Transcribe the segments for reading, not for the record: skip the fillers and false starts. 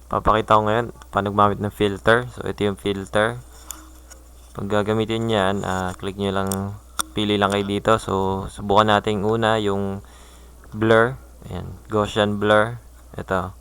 Papakita ko ngayon paano gumamit ng filter. So ito yung filter. Pag gagamitin yan, click nyo lang, pili lang kayo dito. So subukan natin una yung blur. Ayan, Gaussian blur. Ito.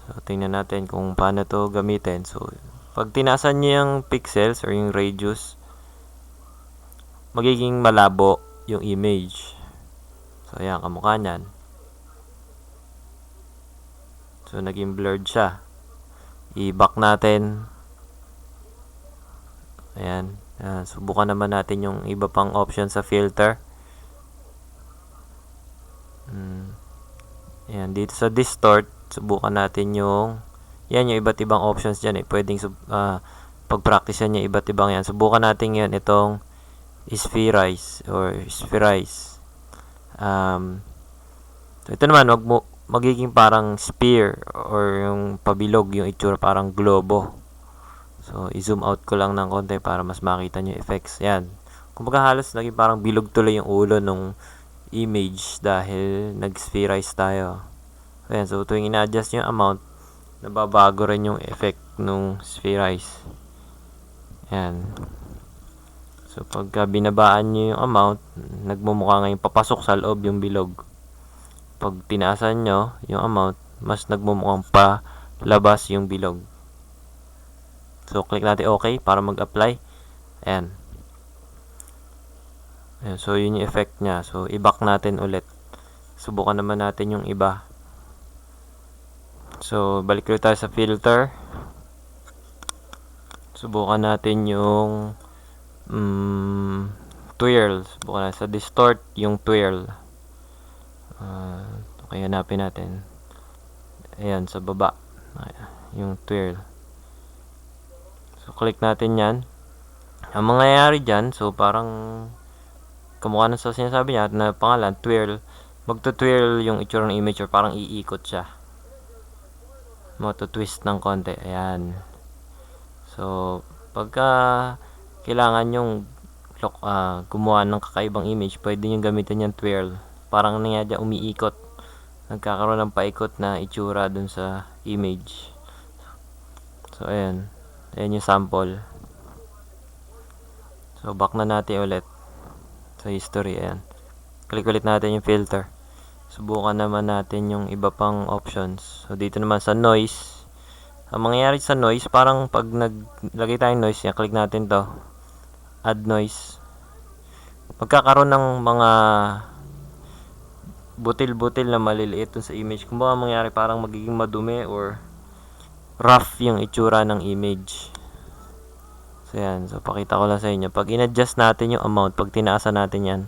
So tingnan natin kung paano to gamitin. So pag tinasan nyo yung pixels or yung radius, magiging malabo yung image. So ayan, kamukha nyan. So naging blurred siya. I-back natin. Ayan. Subukan naman natin yung iba pang option sa filter. Ayan, dito sa distort, subukan natin yung yan, yung iba't ibang options dyan pwedeng pag-practice yan yung iba't ibang yan. Subukan natin yan itong spherize or spherize. So ito naman, magiging parang sphere or yung pabilog, yung itsura parang globo. So i-zoom out ko lang ng konti para mas makita nyo yung effects. Yan. Kumbaga halos naging parang bilog tuloy yung ulo nung image dahil nag-spherize tayo. Ayan, so tuwing ina-adjust yung amount, nababago rin yung effect nung spherize. Ayan. So pagka binabaan nyo yung amount, nagmumukha ngayon papasok sa loob yung bilog. Pag tinaasan nyo yung amount, mas nagmumukhang palabas yung bilog. So click natin OK para mag-apply. Ayan. Ayan. So yun yung effect nya. So i-back natin ulit. Subukan naman natin yung iba. So balik ulit tayo sa filter. Subukan natin yung twirl. Subukan natin sa distort yung twirl. Okay, hanapin natin. Ayan, sa baba. Ayan, yung twirl. So click natin yan. Ang mangyayari dyan, so parang kamukha na sa sinasabi niya na pangalan, twirl. Magto-twirl yung itsura ng image or parang iikot siya. Magto-twist ng konti. Ayan. So pagka kailangan yung gumawa ng kakaibang image, pwede nyo gamitin yung twirl. Parang nangyayari umiikot. Nagkakaroon ng paikot na itsura dun sa image. So ayan. Ayan yung sample. So back na natin ulit sa history. Ayan. Click ulit natin yung filter. Subukan naman natin yung iba pang options. So dito naman sa noise. Ang mangyayari sa noise, parang pag naglagay tayong noise, yan, click natin to. Add noise. Magkakaroon ng mga butil-butil na maliliit dun sa image. Kung baka mangyari, parang magiging madumi or rough yung itsura ng image. So yan, so pakita ko lang sa inyo. Pag in-adjust natin yung amount, pag tinaasan natin yan,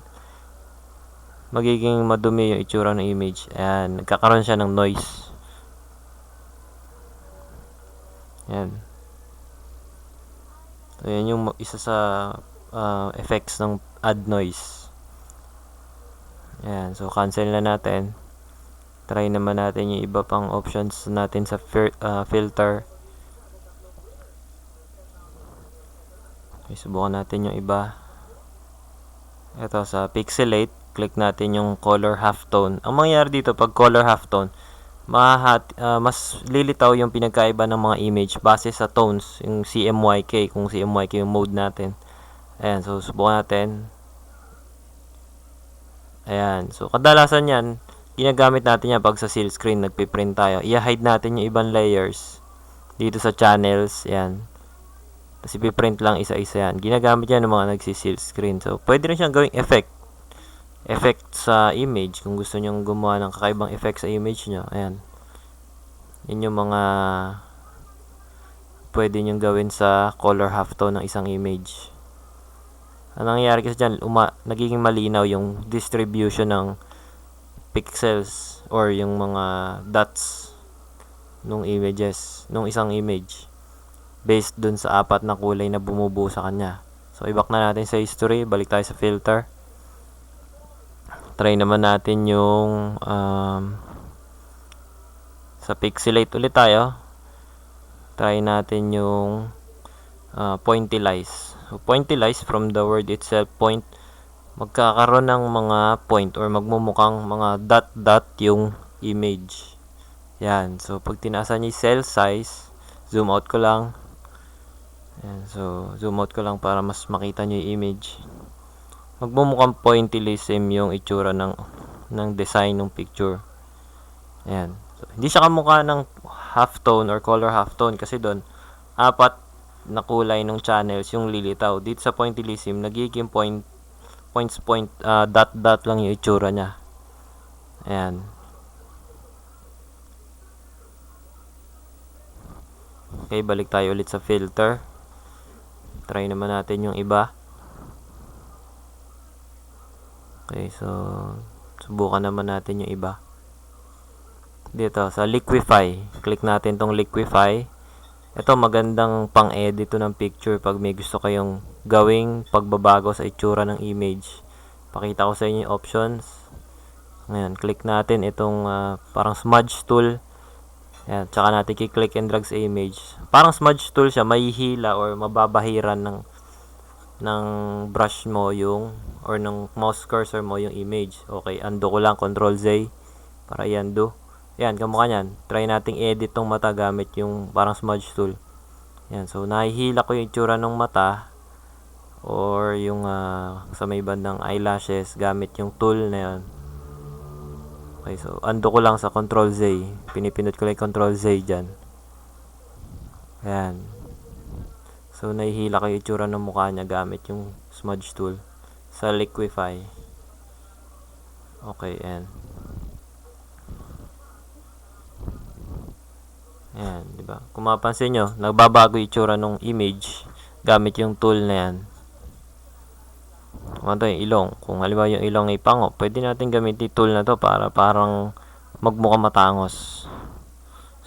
magiging madumi yung itsura ng image. Ayan, nagkakaroon siya ng noise. Ayan. So yan yung isa sa effects ng add noise. Ayan, so cancel na natin. Try naman natin yung iba pang options natin sa filter. Okay, subukan natin yung iba. Ito sa pixelate, click natin yung color halftone. Ang mangyayari dito pag color halftone, mas lilitaw yung pinagkaiba ng mga image base sa tones, yung CMYK, kung CMYK yung mode natin. Ayan, so subukan natin. Ayan, so kadalasan yan, ginagamit natin yan pag sa seal screen, nagpiprint tayo. I-hide natin yung ibang layers dito sa channels, ayan. Tapos ipiprint lang isa-isa yan. Ginagamit yan ng mga nagsi-seal screen. So, pwede rin siyang gawing effect sa image kung gusto nyong gumawa ng kakaibang effect sa image nyo. Ayan. Yan yung mga pwede nyong gawin sa color halftone ng isang image. Ang nangyayari kasi dyan, nagiging malinaw yung distribution ng pixels or yung mga dots nung images, nung isang image based dun sa apat na kulay na bumubuo sa kanya. So, i-back na natin sa history. Balik tayo sa filter. Try naman natin yung sa pixelate ulit tayo. Try natin yung pointillize. So, pointillize from the word itself, point. Magkakaroon ng mga point or magmumukhang mga dot-dot yung image. Yan. So, pag tinaasan niya yung cell size, zoom out ko lang. Yan. So, zoom out ko lang para mas makita niyo yung image. Magmumukhang pointillism yung itsura ng design ng picture. Ayan. So, hindi siya kamukha ng halftone or color halftone kasi doon, 4 na kulay ng channels yung lilitaw. Dito sa pointillism, nagiging dot lang yung itsura niya. Ayan. Okay, balik tayo ulit sa filter. Try naman natin yung iba. Okay, so subukan naman natin yung iba. Dito sa Liquify, click natin tong Liquify. Ito magandang pang-edit to ng picture pag may gusto kayong gawing pagbabago sa itsura ng image. Pakita ko sa inyo yung options. Ngayon, click natin itong parang smudge tool. Ayan, tsaka natin i-click and drag sa image. Parang smudge tool siya, mahihila or mababahiran ng brush mo yung or ng mouse cursor mo yung image. Okay, undo ko lang, Control Z para i-undo. Yan, kamukha niyan. Try nating edit tong mata gamit yung parang smudge tool. Yan, so nahihila ko yung itsura ng mata or yung sa may bandang eyelashes gamit yung tool na yan. Okay, so undo ko lang sa Control Z. Pinipindot ko lang Control Z dyan. Ayan. So nahihila ko yung itsura ng mukha niya gamit yung smudge tool sa Liquify. Okay, ayan. Ayan, di ba? Kung mapansin nyo, nagbabago yung itsura ng image gamit yung tool na yan. Kung ito yung ilong. Kung halimbawa yung ilong ay pango, pwede natin gamitin yung tool na to para parang magmukha matangos.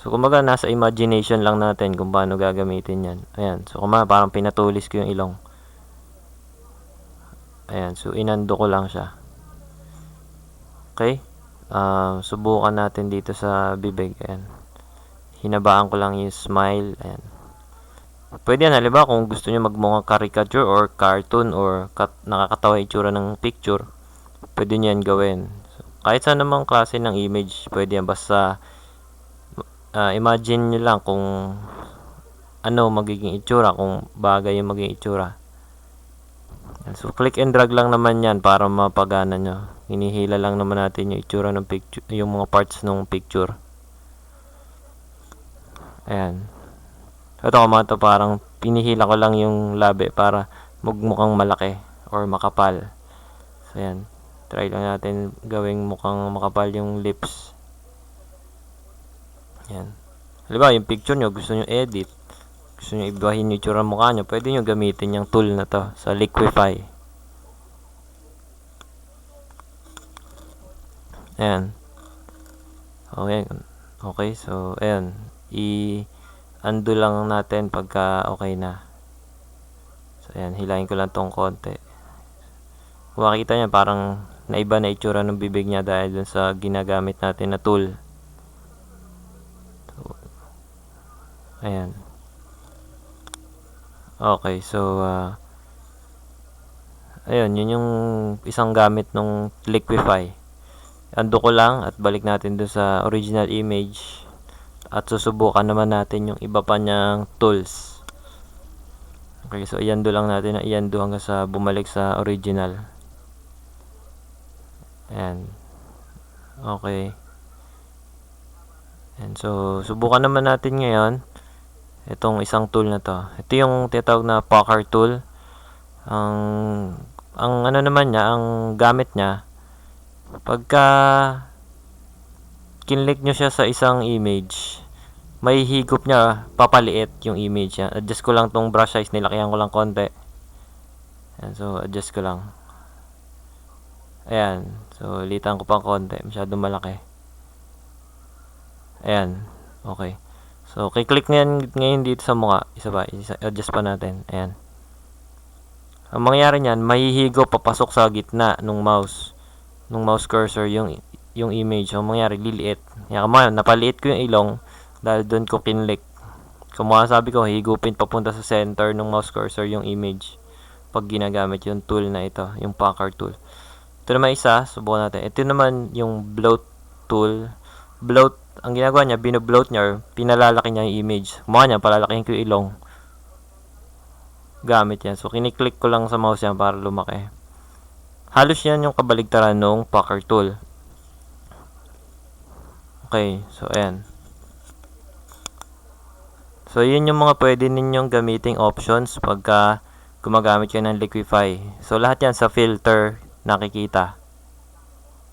So, kumbaga, nasa imagination lang natin kung paano gagamitin yan. Ayan. So, parang pinatulis ko yung ilong. Ayan. So, inando ko lang siya. Okay? Subukan natin dito sa bibig. Ayan. Hinabaan ko lang yung smile. Ayan. Pwede yan, halimbawa kung gusto nyo magmukhang caricature or cartoon or nakakatawa itsura ng picture, pwede nyo yan gawin. So, kahit saan namang klase ng image, pwede yan. Basta imagine nyo lang kung ano magiging itsura, kung bagay yung magiging itsura. So, click and drag lang naman yan para mapagana nyo. Hinihila lang naman natin yung itsura ng picture, yung mga parts ng picture. Ayan. Ito kumato parang pinihila ko lang yung labi para magmukhang malaki or makapal. So, ayan. Try lang natin gawing mukhang makapal yung lips. Ayan. Halimbawa, yung picture nyo, gusto nyo edit. Gusto nyo ibahin yung itsura mukha nyo. Pwede nyo gamitin yung tool na to sa Liquify. Ayan. Okay. Okay, so, ayan. I-undo lang natin pagka okay na. So, ayan. Hilahin ko lang tong konti. Kung makikita nyo, parang naiba na itsura ng bibig niya dahil dun sa ginagamit natin na tool. So, ayan. Okay, so, ayun, yun yung isang gamit ng Liquify. Undo ko lang at balik natin dun sa original image. At susubukan naman natin yung iba pa niyang tools. Okay, so i-undo lang natin na i-undo hanggang sa bumalik sa original. Ayan. Okay. And so, subukan naman natin ngayon itong isang tool na to. Ito yung tinatawag na Poker tool. Ang ano naman niya, ang gamit niya, pagka kinlik nyo siya sa isang image, may higop niya, papaliit yung image niya. Adjust ko lang tong brush size, nilakihan ko lang konti. Ayan, so adjust ko lang. Ayan, so litan ko pang konti, masyadong malaki. Ayan, okay. So, kiklik ngayon dito sa mukha. Adjust pa natin. Ayan. Ang mangyayari niyan, mahihigop papasok sa gitna ng mouse cursor yung image. Ang mangyayari, liliit. Yan, napaliit ko yung ilong dahil doon ko kinlik. Kung sabi ko, higupin papunta sa center ng mouse cursor yung image pag ginagamit yung tool na ito, yung Poker tool. Ito naman isa, subukan natin. Ito naman yung Bloat tool. bloat, ang ginagawa niya, binobloat niya or pinalalaki niya yung image. Mukha niya, palalakihin ko yung ilong. Gamit yan. So, kiniklik ko lang sa mouse yan para lumaki. Halos yan yung kabaligtaran ng Pucker tool. Okay, so ayan. So, yun yung mga pwede ninyong gamiting options pagka gumagamit kayo ng Liquify. So, lahat yan sa filter nakikita.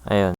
Ayun.